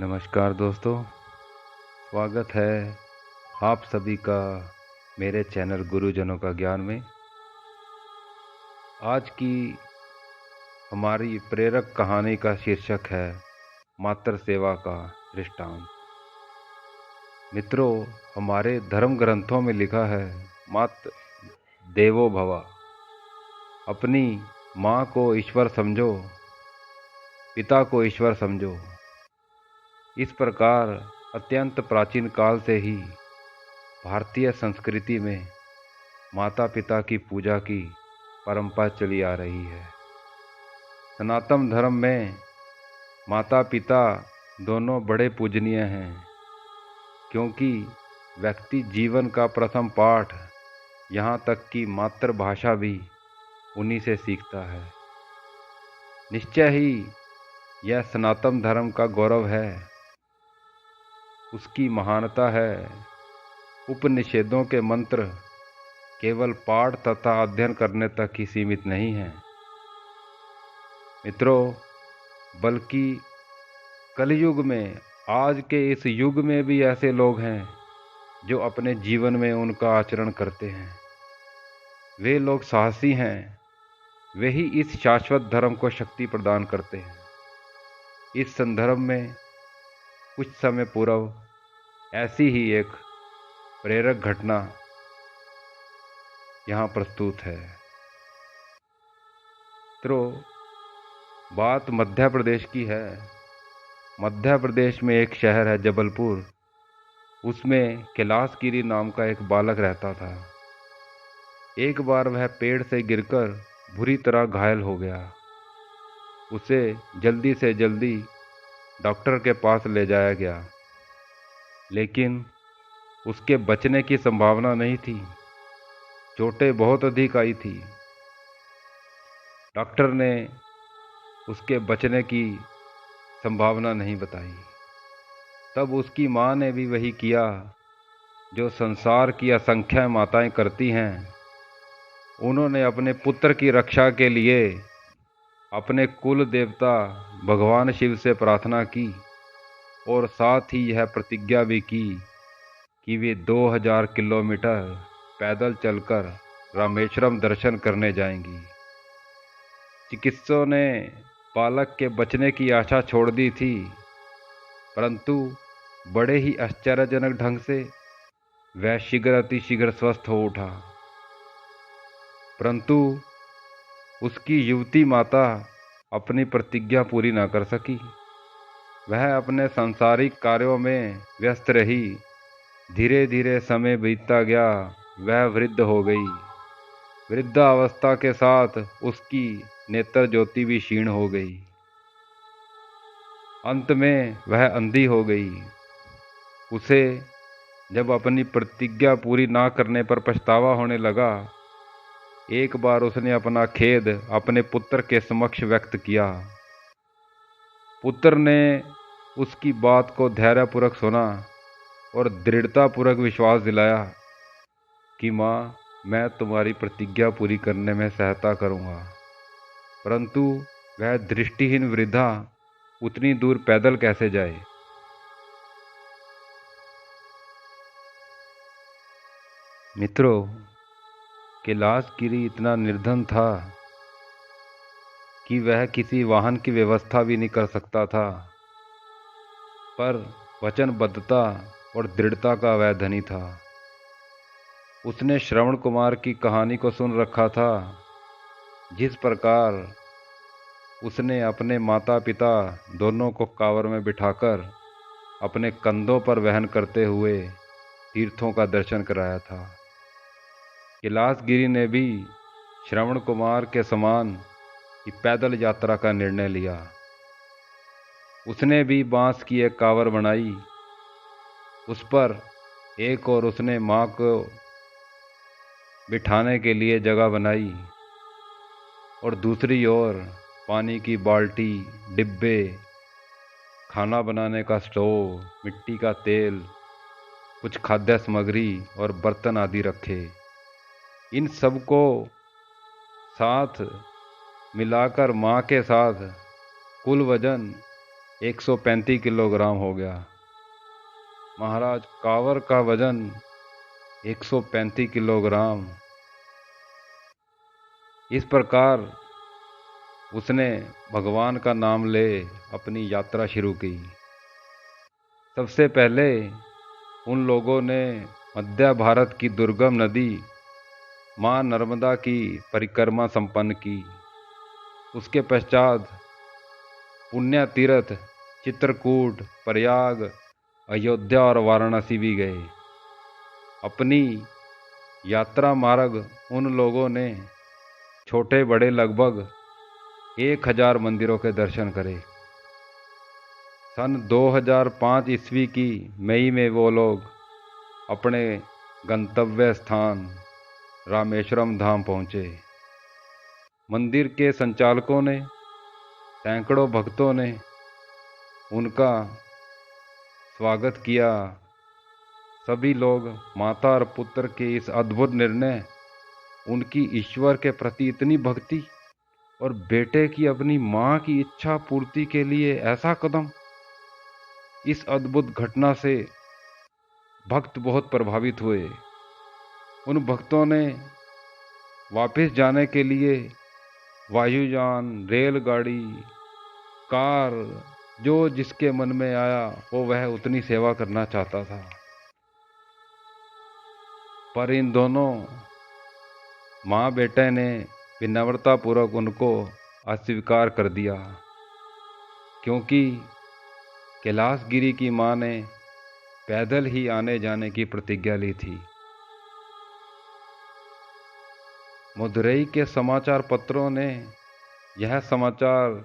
नमस्कार दोस्तों, स्वागत है आप सभी का मेरे चैनल गुरुजनों का ज्ञान में। आज की हमारी प्रेरक कहानी का शीर्षक है मातृ सेवा का दृष्टांत। मित्रों, हमारे धर्म ग्रंथों में लिखा है, मातृ देवो भव। अपनी माँ को ईश्वर समझो, पिता को ईश्वर समझो। इस प्रकार अत्यंत प्राचीन काल से ही भारतीय संस्कृति में माता पिता की पूजा की परंपरा चली आ रही है। सनातन धर्म में माता पिता दोनों बड़े पूजनीय हैं, क्योंकि व्यक्ति जीवन का प्रथम पाठ, यहाँ तक कि मातृभाषा भी उन्हीं से सीखता है। निश्चय ही यह सनातन धर्म का गौरव है, उसकी महानता है। उपनिषदों के मंत्र केवल पाठ तथा अध्ययन करने तक ही सीमित नहीं हैं मित्रों, बल्कि कलयुग में, आज के इस युग में भी ऐसे लोग हैं जो अपने जीवन में उनका आचरण करते हैं। वे लोग साहसी हैं, वे ही इस शाश्वत धर्म को शक्ति प्रदान करते हैं। इस संदर्भ में कुछ समय पूर्व ऐसी ही एक प्रेरक घटना यहाँ प्रस्तुत है। तो बात मध्य प्रदेश की है। मध्य प्रदेश में एक शहर है जबलपुर, उसमें कैलाशगिरी नाम का एक बालक रहता था। एक बार वह पेड़ से गिरकर बुरी तरह घायल हो गया। उसे जल्दी से जल्दी डॉक्टर के पास ले जाया गया, लेकिन उसके बचने की संभावना नहीं थी। चोटें बहुत अधिक आई थी। डॉक्टर ने उसके बचने की संभावना नहीं बताई। तब उसकी माँ ने भी वही किया जो संसार की असंख्य माताएं करती हैं। उन्होंने अपने पुत्र की रक्षा के लिए अपने कुल देवता भगवान शिव से प्रार्थना की और साथ ही यह प्रतिज्ञा भी की कि वे 2000 किलोमीटर पैदल चलकर रामेश्वरम दर्शन करने जाएंगी। चिकित्सकों ने बालक के बचने की आशा छोड़ दी थी, परंतु बड़े ही आश्चर्यजनक ढंग से वह अतिशीघ्र स्वस्थ हो उठा। परंतु उसकी युवती माता अपनी प्रतिज्ञा पूरी न कर सकी। वह अपने सांसारिक कार्यों में व्यस्त रही। धीरे धीरे समय बीतता गया, वह वृद्ध हो गई। वृद्धावस्था के साथ उसकी नेत्र ज्योति भी क्षीण हो गई। अंत में वह अंधी हो गई। उसे जब अपनी प्रतिज्ञा पूरी ना करने पर पछतावा होने लगा, एक बार उसने अपना खेद अपने पुत्र के समक्ष व्यक्त किया। पुत्र ने उसकी बात को धैर्यपूर्वक सुना और दृढ़तापूर्वक विश्वास दिलाया कि माँ, मैं तुम्हारी प्रतिज्ञा पूरी करने में सहायता करूँगा। परंतु वह दृष्टिहीन वृद्धा उतनी दूर पैदल कैसे जाए। मित्रों, कैलाशगिरी इतना निर्धन था कि वह किसी वाहन की व्यवस्था भी नहीं कर सकता था, पर वचनबद्धता और दृढ़ता का वह धनी था। उसने श्रवण कुमार की कहानी को सुन रखा था, जिस प्रकार उसने अपने माता पिता दोनों को कांवर में बिठाकर अपने कंधों पर वहन करते हुए तीर्थों का दर्शन कराया था। कैलाशगिरी ने भी श्रवण कुमार के समान ही पैदल यात्रा का निर्णय लिया। उसने भी बांस की एक कांवर बनाई, उस पर एक और उसने माँ को बिठाने के लिए जगह बनाई और दूसरी ओर पानी की बाल्टी, डिब्बे, खाना बनाने का स्टोव, मिट्टी का तेल, कुछ खाद्य सामग्री और बर्तन आदि रखे। इन सब को साथ मिलाकर माँ के साथ कुल वजन 135 किलोग्राम हो गया। महाराज कांवर का वजन 135 किलोग्राम। इस प्रकार उसने भगवान का नाम ले अपनी यात्रा शुरू की। सबसे पहले उन लोगों ने मध्य भारत की दुर्गम नदी माँ नर्मदा की परिक्रमा संपन्न की। उसके पश्चात पुण्य तीर्थ चित्रकूट, प्रयाग, अयोध्या और वाराणसी भी गए। अपनी यात्रा मार्ग उन लोगों ने छोटे बड़े लगभग 1000 मंदिरों के दर्शन करे। सन 2005 ईस्वी की मई में वो लोग अपने गंतव्य स्थान रामेश्वरम धाम पहुँचे। मंदिर के संचालकों ने, सैकड़ों भक्तों ने उनका स्वागत किया। सभी लोग माता और पुत्र के इस अद्भुत निर्णय, उनकी ईश्वर के प्रति इतनी भक्ति और बेटे की अपनी माँ की इच्छा पूर्ति के लिए ऐसा कदम, इस अद्भुत घटना से भक्त बहुत प्रभावित हुए। उन भक्तों ने वापस जाने के लिए वायुयान, रेलगाड़ी, कार, जो जिसके मन में आया वो वह उतनी सेवा करना चाहता था। पर इन दोनों माँ बेटे ने विनम्रतापूर्वक उनको अस्वीकार कर दिया, क्योंकि कैलाशगिरी की माँ ने पैदल ही आने जाने की प्रतिज्ञा ली थी। मदुरई के समाचार पत्रों ने यह समाचार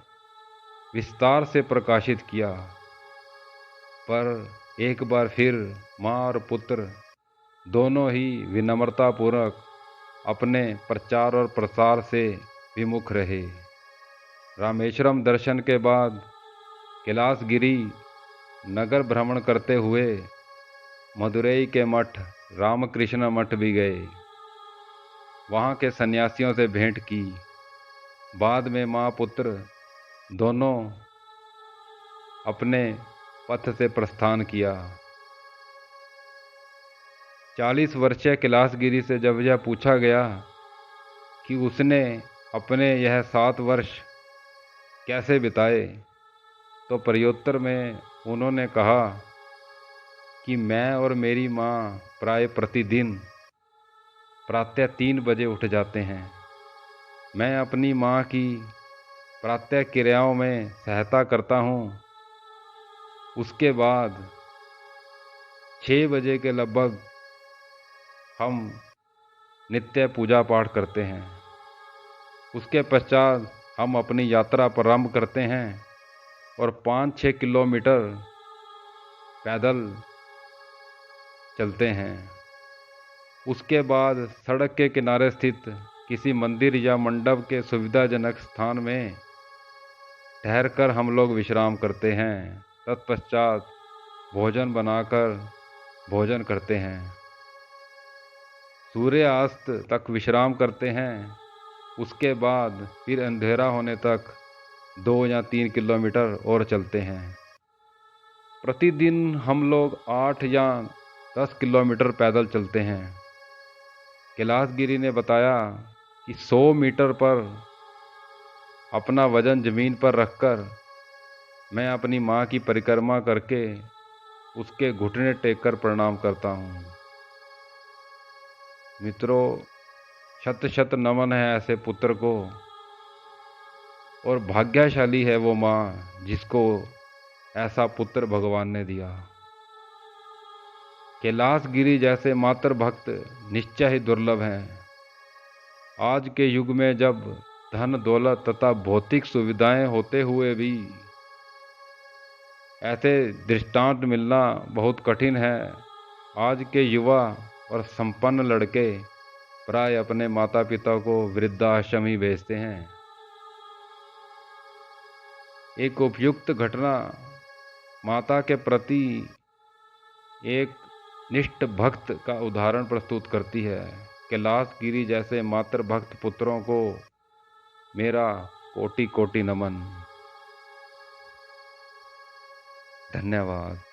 विस्तार से प्रकाशित किया, पर एक बार फिर माँ और पुत्र दोनों ही विनम्रतापूर्वक अपने प्रचार और प्रसार से विमुख रहे। रामेश्वरम दर्शन के बाद कैलाशगिरी नगर भ्रमण करते हुए मदुरई के मठ रामकृष्ण मठ भी गए। वहाँ के सन्यासियों से भेंट की। बाद में माँ पुत्र दोनों अपने पथ से प्रस्थान किया। 40 वर्षीय कैलाशगिरी से जब यह पूछा गया कि उसने अपने यह 7 वर्ष कैसे बिताए, तो प्रत्युत्तर में उन्होंने कहा कि मैं और मेरी माँ प्राय प्रतिदिन प्रातः 3 बजे उठ जाते हैं। मैं अपनी माँ की प्रातः क्रियाओं में सहायता करता हूँ। उसके बाद 6 बजे के लगभग हम नित्य पूजा पाठ करते हैं। उसके पश्चात हम अपनी यात्रा प्रारंभ करते हैं और 5-6 किलोमीटर पैदल चलते हैं। उसके बाद सड़क के किनारे स्थित किसी मंदिर या मंडप के सुविधाजनक स्थान में ठहरकर हम लोग विश्राम करते हैं। तत्पश्चात भोजन बनाकर भोजन करते हैं। सूर्यास्त तक विश्राम करते हैं। उसके बाद फिर अंधेरा होने तक 2 या 3 किलोमीटर और चलते हैं। प्रतिदिन हम लोग 8 या 10 किलोमीटर पैदल चलते हैं। कैलाशगिरी ने बताया कि 100 मीटर पर अपना वजन जमीन पर रखकर मैं अपनी माँ की परिक्रमा करके उसके घुटने टेककर प्रणाम करता हूँ। मित्रों, शत शत नमन है ऐसे पुत्र को, और भाग्यशाली है वो माँ जिसको ऐसा पुत्र भगवान ने दिया। कैलाशगिरी जैसे मातृ भक्त निश्चय ही दुर्लभ हैं। आज के युग में जब धन दौलत तथा भौतिक सुविधाएं होते हुए भी ऐसे दृष्टांत मिलना बहुत कठिन है। आज के युवा और संपन्न लड़के प्राय अपने माता पिता को वृद्धाश्रम ही भेजते हैं। एक उपयुक्त घटना माता के प्रति एक निष्ठ भक्त का उदाहरण प्रस्तुत करती है। कैलाशगिरी जैसे मातृ भक्त पुत्रों को मेरा कोटि कोटि नमन। धन्यवाद।